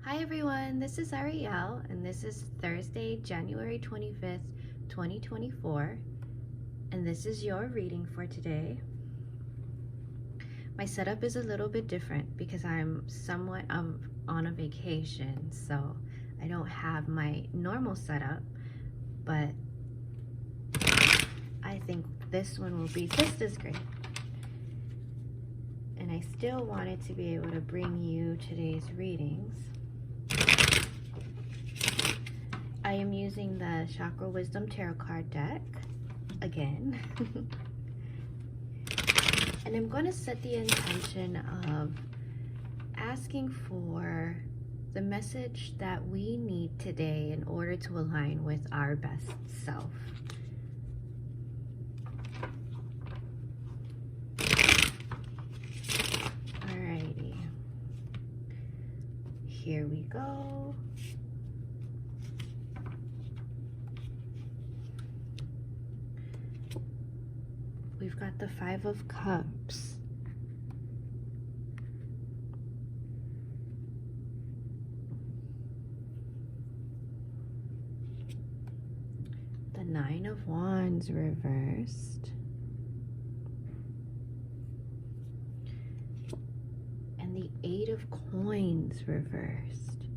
Hi everyone, this is Ariel, and this is Thursday, January 25th, 2024, and this is your reading for today. My setup is a little bit different because I'm somewhat on a vacation, so I don't have my normal setup, but I think this one will be just as great. And I still wanted to be able to bring you today's readings. I am using the Chakra Wisdom Tarot card deck again. And I'm going to set the intention of asking for the message that we need today in order to align with our best self. Alrighty. Here we go. We've got the Five of Cups. The Nine of Wands reversed. And the Eight of Coins reversed.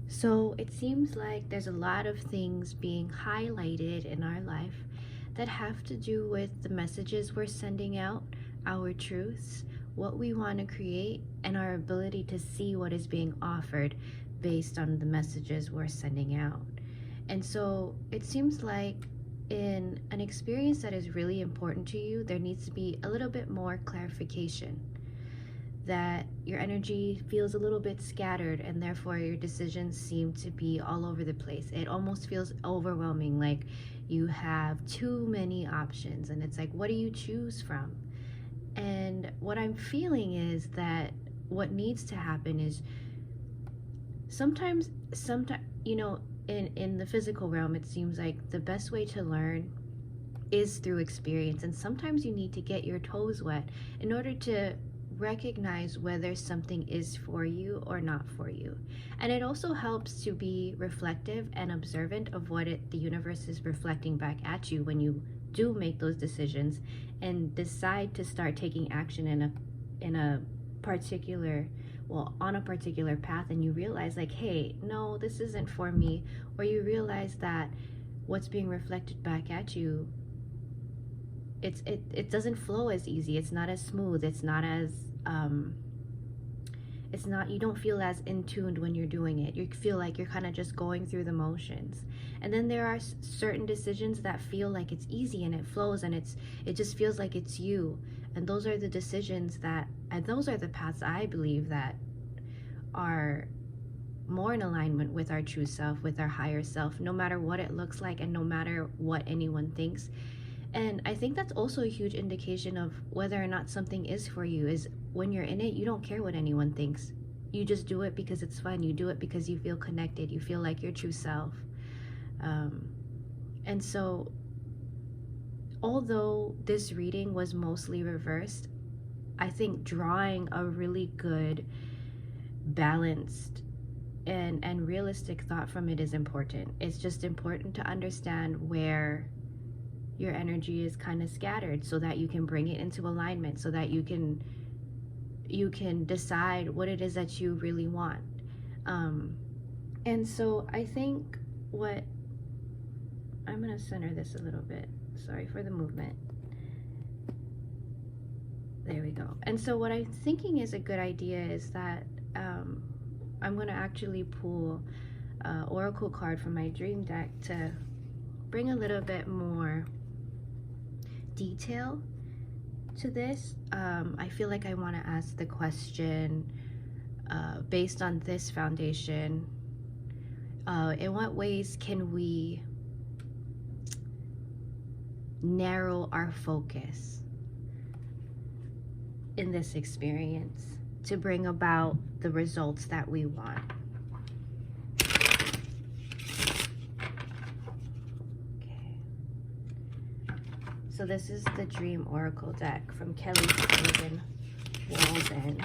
So it seems like there's a lot of things being highlighted in our life that have to do with the messages we're sending out, our truths, what we want to create, and our ability to see what is being offered based on the messages we're sending out. And so it seems like in an experience that is really important to you, there needs to be a little bit more clarification, that your energy feels a little bit scattered and therefore your decisions seem to be all over the place. It almost feels overwhelming, like you have too many options and it's like, what do you choose from? And what I'm feeling is that what needs to happen is sometimes you know, in the physical realm, it seems like the best way to learn is through experience, and sometimes you need to get your toes wet in order to recognize whether something is for you or not for you. And it also helps to be reflective and observant of what the universe is reflecting back at you when you do make those decisions and decide to start taking action in a particular, well, on a particular path, and you realize like, hey, no, this isn't for me, or you realize that what's being reflected back at you, it doesn't flow as easy, it's not as smooth, it's not, you don't feel as in tuned when you're doing it. You feel like you're kind of just going through the motions. And then there are certain decisions that feel like it's easy and it flows and it just feels like it's you. And those are the decisions and those are the paths I believe that are more in alignment with our true self, with our higher self, no matter what it looks like and no matter what anyone thinks. And I think that's also a huge indication of whether or not something is for you, is when you're in it, you don't care what anyone thinks. You just do it because it's fun. You do it because you feel connected. You feel like your true self. And so, although this reading was mostly reversed, I think drawing a really good, balanced, and realistic thought from it is important. It's just important to understand where your energy is kind of scattered so that you can bring it into alignment, so that you can decide what it is that you really want. And so I think I'm going to center this a little bit. Sorry for the movement. There we go. And so what I'm thinking is a good idea is that I'm going to actually pull Oracle card from my dream deck to bring a little bit more detail to this. I feel like I want to ask the question, based on this foundation, in what ways can we narrow our focus in this experience to bring about the results that we want? So this is the Dream Oracle deck from Kelly Walden.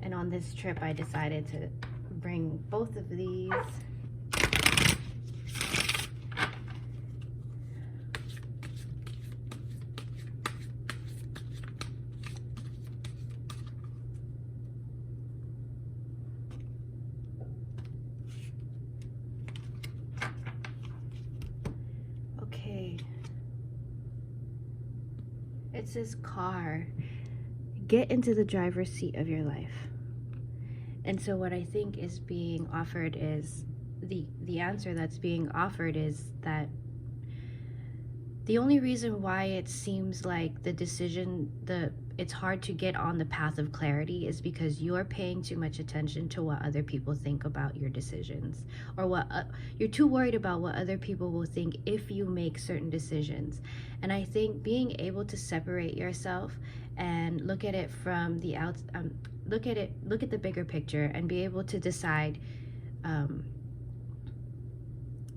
And on this trip, I decided to bring both of these. Okay. It says car. Get into the driver's seat of your life. And so what I think is being offered is the answer that's being offered is that the only reason why it seems like it's hard to get on the path of clarity is because you're paying too much attention to what other people think about your decisions, or you're too worried about what other people will think if you make certain decisions. And I think being able to separate yourself and look at it from the look at the bigger picture and be able to decide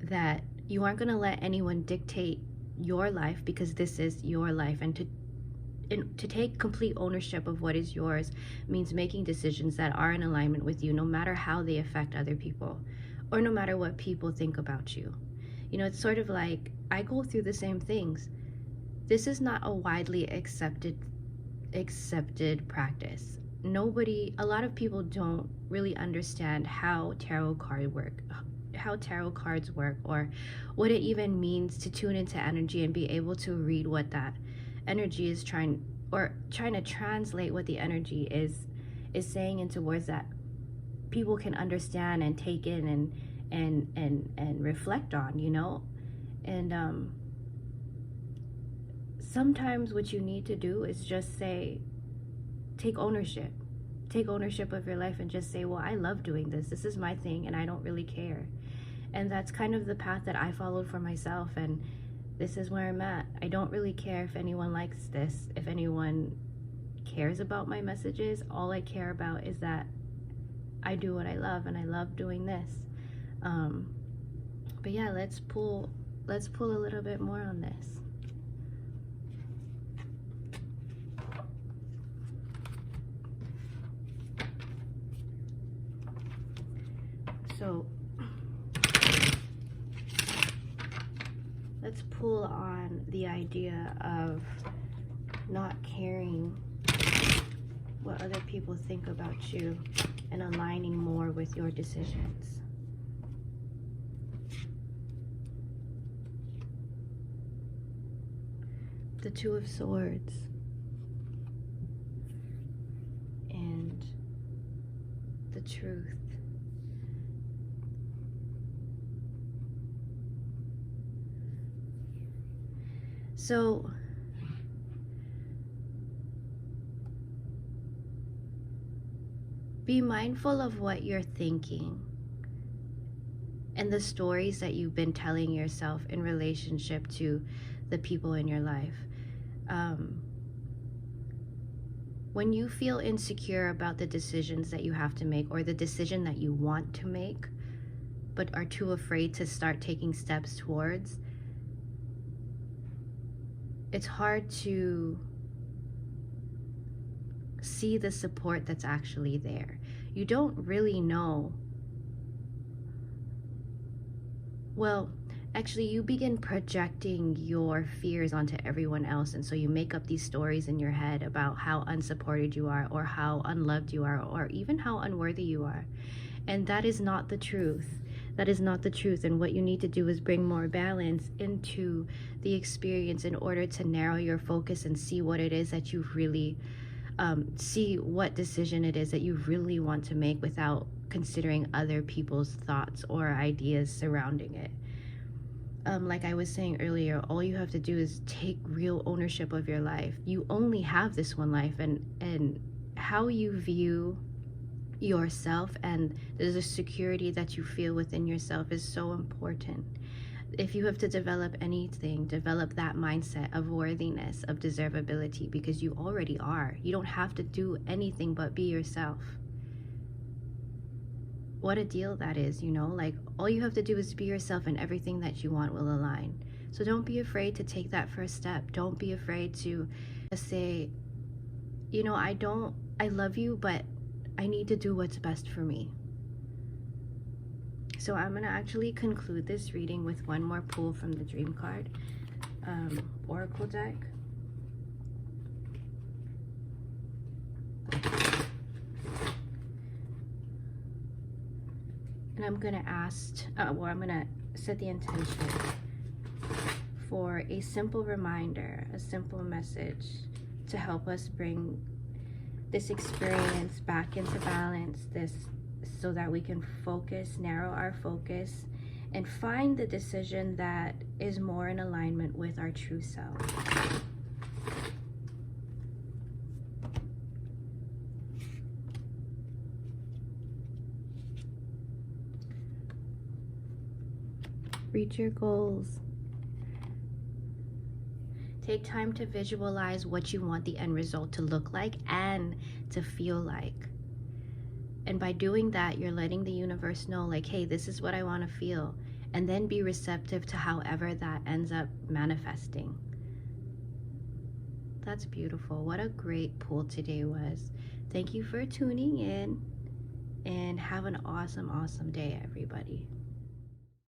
that you aren't going to let anyone dictate your life, because this is your life, and to take complete ownership of what is yours means making decisions that are in alignment with you, no matter how they affect other people or no matter what people think about you. You know, it's sort of like I go through the same things. This is not a widely accepted practice. A lot of people don't really understand how tarot cards work, or what it even means to tune into energy and be able to read what that energy is trying to translate what the energy is saying into words that people can understand and take in and reflect on, you know. And sometimes what you need to do is just take ownership of your life and just say, well, I love doing this is my thing and I don't really care. And that's kind of the path that I followed for myself, and this is where I'm at. I don't really care if anyone likes this, if anyone cares about my messages. All I care about is that I do what I love, and I love doing this. But yeah, let's pull a little bit more on this. So let's pull on the idea of not caring what other people think about you and aligning more with your decisions. The Two of Swords and the Truth. So be mindful of what you're thinking and the stories that you've been telling yourself in relationship to the people in your life. When you feel insecure about the decisions that you have to make, or the decision that you want to make but are too afraid to start taking steps towards, it's hard to see the support that's actually there. You don't really know. Well, actually, you begin projecting your fears onto everyone else, and so you make up these stories in your head about how unsupported you are, or how unloved you are, or even how unworthy you are. And that is not the truth. That is not the truth. And what you need to do is bring more balance into the experience in order to narrow your focus and see what it is that you really see what decision it is that you really want to make without considering other people's thoughts or ideas surrounding it. Like I was saying earlier, all you have to do is take real ownership of your life. You only have this one life, and how you view yourself and the security that you feel within yourself is so important. If you have to develop anything, develop that mindset of worthiness, of deservability, because you already are. You don't have to do anything but be yourself. What a deal that is, you know? Like, all you have to do is be yourself, and everything that you want will align. So don't be afraid to take that first step. Don't be afraid to say, you know, I love you, but I need to do what's best for me. So I'm going to actually conclude this reading with one more pull from the Dream card Oracle deck. And I'm going to ask, I'm going to set the intention for a simple reminder, a simple message to help us bring this experience back into balance, so that we can focus, narrow our focus, and find the decision that is more in alignment with our true self. Reach your goals. Take time to visualize what you want the end result to look like and to feel like. And by doing that, you're letting the universe know, like, hey, this is what I want to feel. And then be receptive to however that ends up manifesting. That's beautiful. What a great pull today was. Thank you for tuning in, and have an awesome, awesome day, everybody.